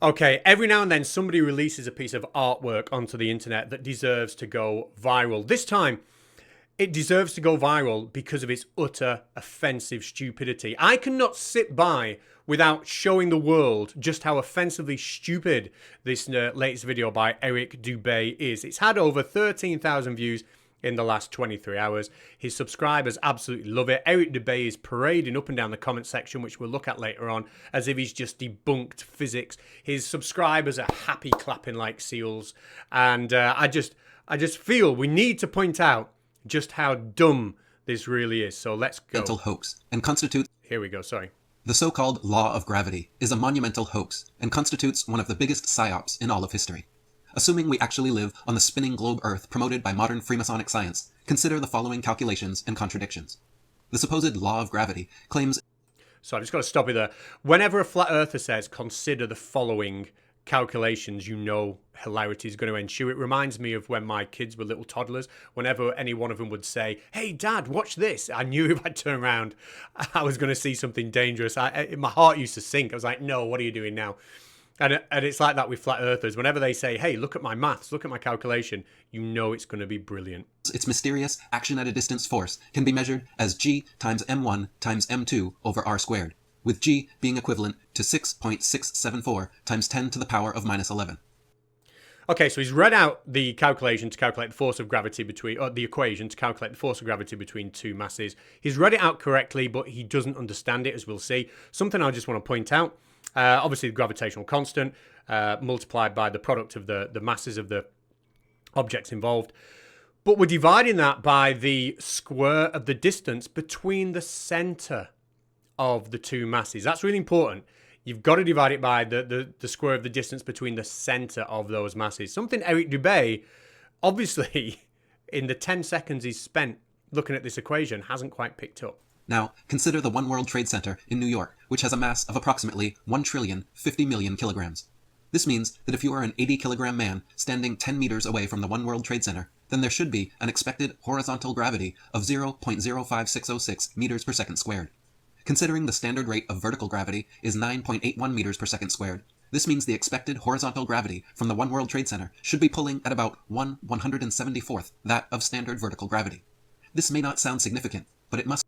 Okay, every now and then somebody releases a piece of artwork onto the internet that deserves to go viral. This time, it deserves to go viral because of its utter offensive stupidity. I cannot sit by without showing the world just how offensively stupid this latest video by Iger Dubay is. It's had over 13,000 views in the last 23 hours. His subscribers absolutely love it. Iger Dubay is parading up and down the comment section, which we'll look at later on, as if he's just debunked physics. His subscribers are happy clapping like seals. And I just feel we need to point out just how dumb this really is. So let's go. Mental hoax and constitutes... Here we go, sorry. The so-called law of gravity is a monumental hoax and constitutes one of the biggest psyops in all of history. Assuming we actually live on the spinning globe Earth promoted by modern Freemasonic science, consider the following calculations and contradictions. The supposed law of gravity claims... So I've just got to stop you there. Whenever a flat earther says, consider the following calculations, you know hilarity is going to ensue. It reminds me of when my kids were little toddlers. Whenever any one of them would say, hey dad, watch this, I knew if I turned around I was going to see something dangerous. My heart used to sink. I was like, no, what are you doing now? And it's like that with flat earthers. Whenever they say, hey, look at my maths, look at my calculation, you know it's going to be brilliant. Its mysterious action at a distance force can be measured as g times m1 times m2 over r squared, with g being equivalent to 6.674 times 10 to the power of minus 11. Okay, so he's read out the calculation to calculate the force of gravity between, or the equation to calculate the force of gravity between two masses. He's read it out correctly, but he doesn't understand it, as we'll see. Something I just want to point out, obviously the gravitational constant multiplied by the product of the masses of the objects involved. But we're dividing that by the square of the distance between the center of the two masses. That's really important. You've got to divide it by the square of the distance between the center of those masses. Something Iger Dubay, obviously, in the 10 seconds he's spent looking at this equation, hasn't quite picked up. Now, consider the One World Trade Center in New York, which has a mass of approximately 1,050,000,000 kilograms. This means that if you are an 80-kilogram man standing 10 meters away from the One World Trade Center, then there should be an expected horizontal gravity of 0.05606 meters per second squared. Considering the standard rate of vertical gravity is 9.81 meters per second squared, this means the expected horizontal gravity from the One World Trade Center should be pulling at about 1/174th that of standard vertical gravity. This may not sound significant, but it must...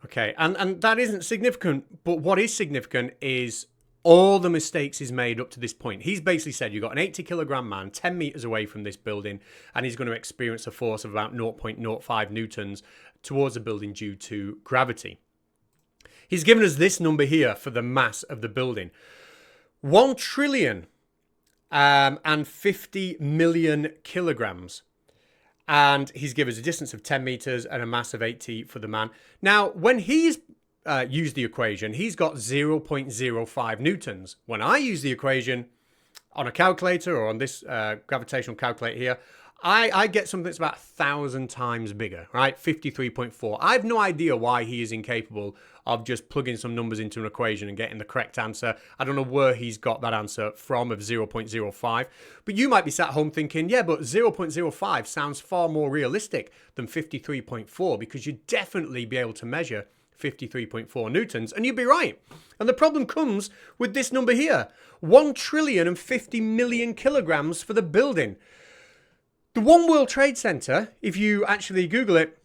Okay, and that isn't significant, but what is significant is all the mistakes he's made up to this point. He's basically said you've got an 80-kilogram man 10 meters away from this building, and he's going to experience a force of about 0.05 newtons towards a building due to gravity. He's given us this number here for the mass of the building. 1 trillion and 50 million kilograms. And he's given us a distance of 10 meters and a mass of 80 for the man. Now, when he's used the equation, he's got 0.05 newtons. When I use the equation on a calculator or on this gravitational calculator here, I get something that's about 1,000 times bigger, right? 53.4. I have no idea why he is incapable of just plugging some numbers into an equation and getting the correct answer. I don't know where he's got that answer from of 0.05. But you might be sat home thinking, yeah, but 0.05 sounds far more realistic than 53.4 because you'd definitely be able to measure 53.4 newtons, and you'd be right. And the problem comes with this number here, 1,050,000,000 kilograms for the building. The One World Trade Center, if you actually Google it,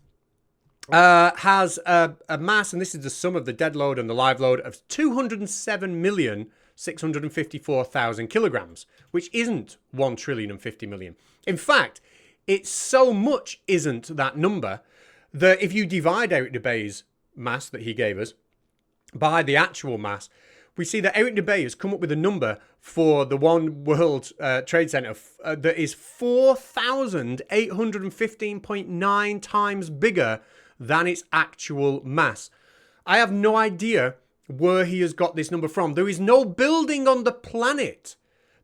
has a mass, and this is the sum of the dead load and the live load, of 207,654,000 kilograms, which isn't 1,050,000,000. In fact, it so much isn't that number that if you divide Iger Dubay's mass that he gave us by the actual mass, we see that Iger Dubay has come up with a number for the One World Trade Center that is 4,815.9 times bigger than its actual mass. I have no idea where he has got this number from. There is no building on the planet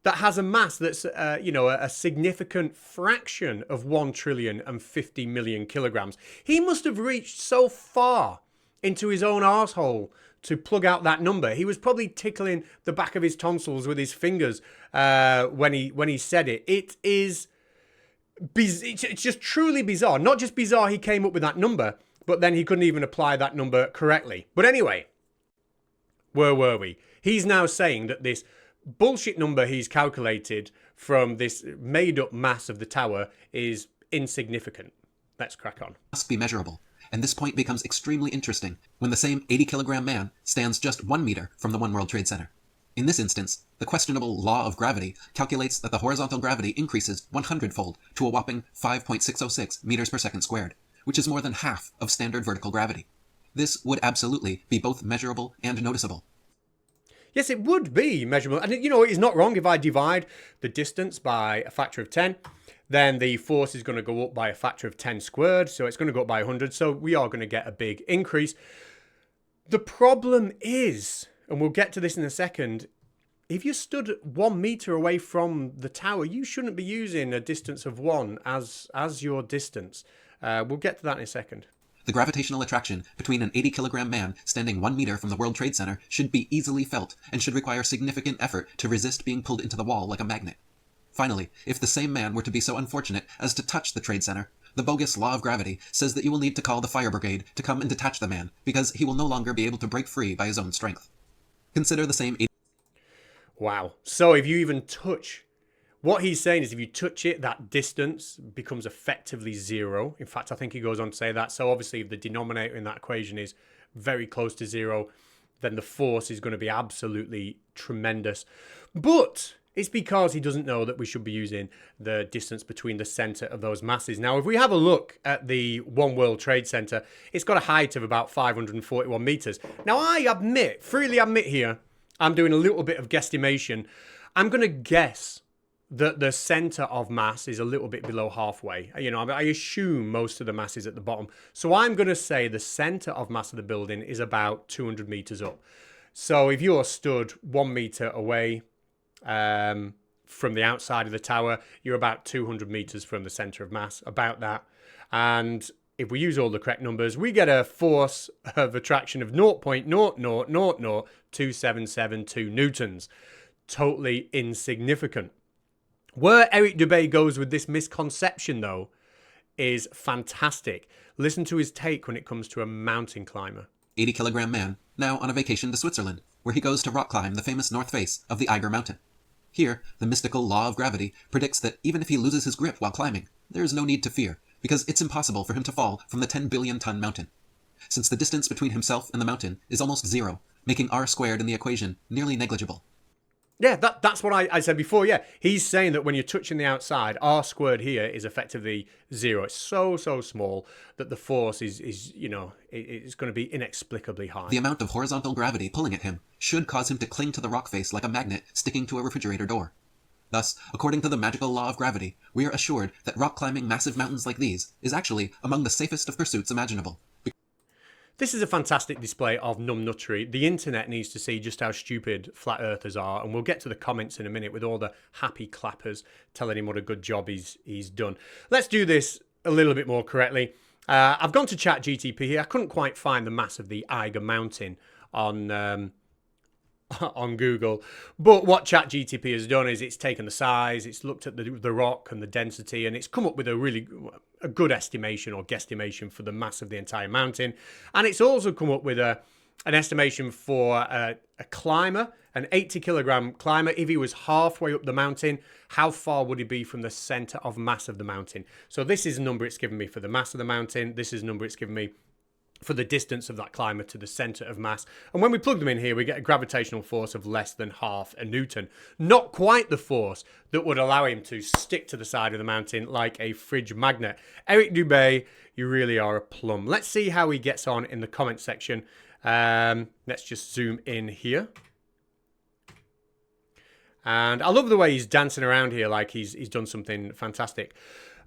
that has a mass that's, a significant fraction of 1,050,000,000 kilograms. He must have reached so far into his own arsehole to plug out that number. He was probably tickling the back of his tonsils with his fingers when he said it. It's just truly bizarre. Not just bizarre he came up with that number, but then he couldn't even apply that number correctly. But anyway, where were we? He's now saying that this bullshit number he's calculated from this made-up mass of the tower is insignificant. Let's crack on. Must be measurable, and this point becomes extremely interesting when the same 80-kilogram man stands just 1 meter from the One World Trade Center. In this instance, the questionable law of gravity calculates that the horizontal gravity increases 100-fold to a whopping 5.606 meters per second squared, which is more than half of standard vertical gravity. This would absolutely be both measurable and noticeable. Yes, it would be measurable. And, you know, it's not wrong if I divide the distance by a factor of 10. Then the force is going to go up by a factor of 10 squared. So it's going to go up by 100. So we are going to get a big increase. The problem is, and we'll get to this in a second, if you stood 1 meter away from the tower, you shouldn't be using a distance of 1 as your distance. We'll get to that in a second. The gravitational attraction between an 80-kilogram man standing 1 meter from the World Trade Center should be easily felt and should require significant effort to resist being pulled into the wall like a magnet. Finally, if the same man were to be so unfortunate as to touch the Trade Center, the bogus law of gravity says that you will need to call the fire brigade to come and detach the man because he will no longer be able to break free by his own strength. Consider the same 80. Wow. So if you even touch, what he's saying is if you touch it, that distance becomes effectively 0. In fact, I think he goes on to say that. So obviously if the denominator in that equation is very close to 0, then the force is going to be absolutely tremendous. But it's because he doesn't know that we should be using the distance between the center of those masses. Now, if we have a look at the One World Trade Center, it's got a height of about 541 meters. Now, I freely admit here, I'm doing a little bit of guesstimation. I'm going to guess that the center of mass is a little bit below halfway. You know, I assume most of the mass is at the bottom. So I'm going to say the center of mass of the building is about 200 meters up. So if you're stood 1 meter away from the outside of the tower, you're about 200 meters from the center of mass, about that. And if we use all the correct numbers, we get a force of attraction of 0.0000277 newtons. Totally insignificant. Where Eric Dubay goes with this misconception, though, is fantastic. Listen to his take when it comes to a mountain climber. 80-kilogram man, now on a vacation to Switzerland, where he goes to rock climb the famous north face of the Iger Mountain. Here, the mystical law of gravity predicts that even if he loses his grip while climbing, there is no need to fear, because it's impossible for him to fall from the 10 billion ton mountain, since the distance between himself and the mountain is almost 0, making r squared in the equation nearly negligible. Yeah, that's what I said before. Yeah, he's saying that when you're touching the outside, r squared here is effectively 0. It's so small that the force is you know, it's going to be inexplicably high. The amount of horizontal gravity pulling at him should cause him to cling to the rock face like a magnet sticking to a refrigerator door. Thus, according to the magical law of gravity, we are assured that rock climbing massive mountains like these is actually among the safest of pursuits imaginable. This is a fantastic display of numbnuttery. The internet needs to see just how stupid flat earthers are, and we'll get to the comments in a minute with all the happy clappers telling him what a good job he's done. Let's do this a little bit more correctly. I've gone to ChatGTP here. I couldn't quite find the mass of the Iger Mountain on Google, but what ChatGTP has done is it's taken the size, it's looked at the rock and the density, and it's come up with a good estimation or guesstimation for the mass of the entire mountain. And it's also come up with an estimation for a climber, an 80-kilogram climber. If he was halfway up the mountain, how far would he be from the center of mass of the mountain? So this is a number it's given me for the mass of the mountain. This is a number it's given me for the distance of that climber to the center of mass. And when we plug them in here, we get a gravitational force of less than half a newton. Not quite the force that would allow him to stick to the side of the mountain like a fridge magnet. Eric Dubay, you really are a plum. Let's see how he gets on in the comment section. Let's just zoom in here. And I love the way he's dancing around here like he's done something fantastic.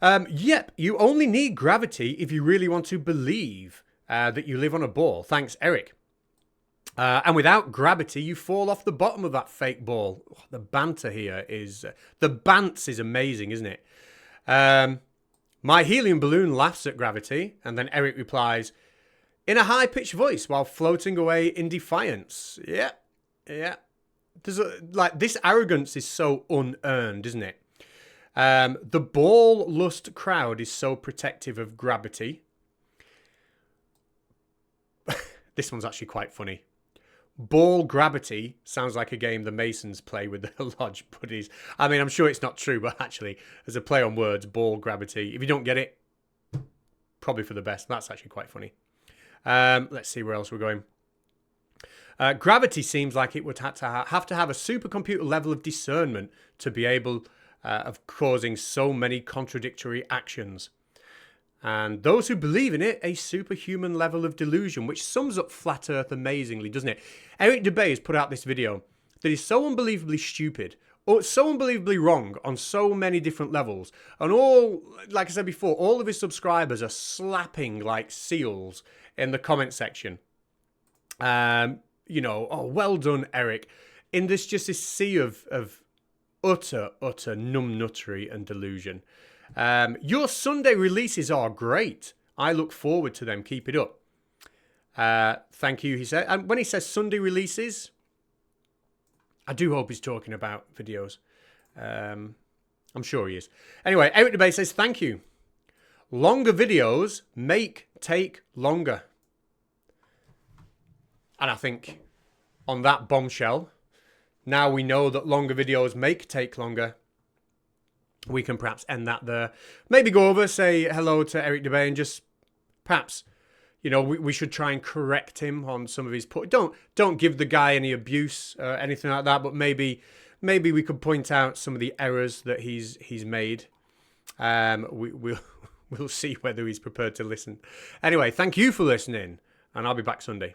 Yep, you only need gravity if you really want to believe that you live on a ball. Thanks, Eric. And without gravity, you fall off the bottom of that fake ball. Oh, the banter here is... the bants is amazing, isn't it? My helium balloon laughs at gravity. And then Eric replies, in a high-pitched voice while floating away in defiance. Yeah. This arrogance is so unearned, isn't it? The ball lust crowd is so protective of gravity. This one's actually quite funny. Ball gravity sounds like a game the Masons play with their lodge buddies. I mean, I'm sure it's not true, but actually, as a play on words, ball gravity. If you don't get it, probably for the best. That's actually quite funny. Let's see where else we're going. Gravity seems like it would have to have a supercomputer level of discernment to be able of causing so many contradictory actions. And those who believe in it, a superhuman level of delusion, which sums up flat Earth amazingly, doesn't it? Eric Dubay has put out this video that is so unbelievably stupid, or so unbelievably wrong on so many different levels. And all, like I said before, all of his subscribers are slapping like seals in the comment section. You know, oh, well done, Eric. In this sea of utter numbnuttery and delusion. Your Sunday releases are great. I look forward to them. Keep it up. Thank you, he said. And when he says Sunday releases, I do hope he's talking about videos. I'm sure he is. Anyway, Eric Debay says, thank you. Longer videos take longer. And I think on that bombshell, now we know that longer videos take longer. We can perhaps end that there. Maybe go over, say hello to Eric Debay, and just perhaps, you know, we should try and correct him on some of his don't give the guy any abuse or anything like that, but maybe we could point out some of the errors that he's made. We'll see whether he's prepared to listen. Anyway, thank you for listening, and I'll be back Sunday.